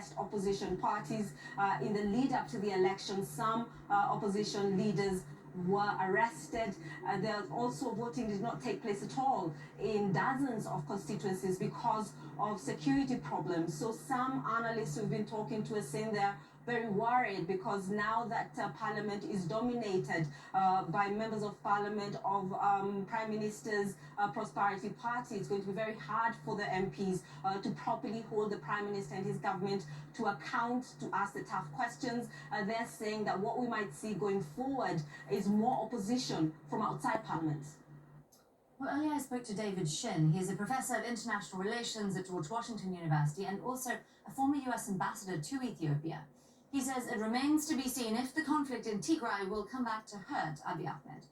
suppressed opposition parties. In the lead up to the election, some opposition leaders were arrested. There also voting did not take place at all in dozens of constituencies because of security problems. So some analysts who've been talking to us saying they're very worried because now that Parliament is dominated by members of Parliament of Prime Minister's Prosperity Party, it's going to be very hard for the MPs to properly hold the Prime Minister and his government to account, to ask the tough questions. They're saying that what we might see going forward is more opposition from outside Parliament. Well, earlier I spoke to David Shin. He is a professor of international relations at George Washington University and also a former US ambassador to Ethiopia. He says it remains to be seen if the conflict in Tigray will come back to hurt Abiy Ahmed.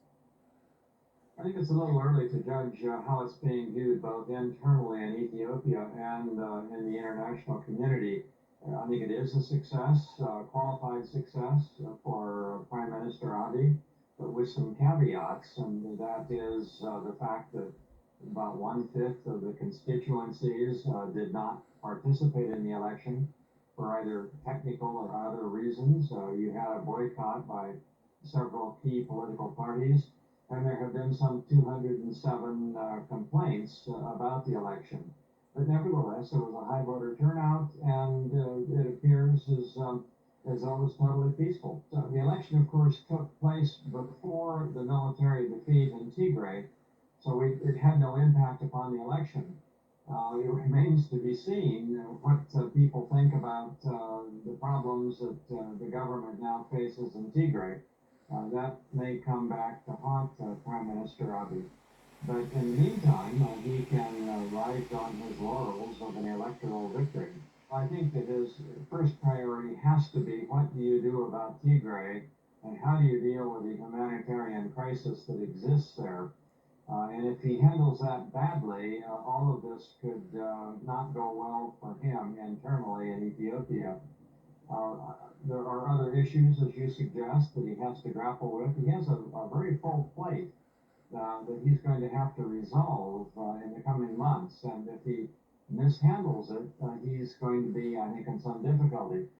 I think it's a little early to judge how it's being viewed both internally in Ethiopia and in the international community. I think it is a success, qualified success for Prime Minister Abiy, but with some caveats, and that is the fact that about 1/5 of the constituencies did not participate in the election for either technical or other reasons. You had a boycott by several key political parties, and there have been some 207 complaints about the election. But nevertheless, there was a high voter turnout, and it appears as though it was totally peaceful. So the election, of course, took place before the military defeat in Tigray, so it had no impact upon the election. It remains to be seen what people think about the problems that the government now faces in Tigray. That may come back to haunt Prime Minister Abiy. But in the meantime, he can ride on his laurels of an electoral victory. I think that his first priority has to be what do you do about Tigray and how do you deal with the humanitarian crisis that exists there. And if he handles that badly, all of this could not go well for him internally in Ethiopia. There are other issues, as you suggest, that he has to grapple with. He has a very full plate that he's going to have to resolve in the coming months. And if he mishandles it, he's going to be, I think, in some difficulty.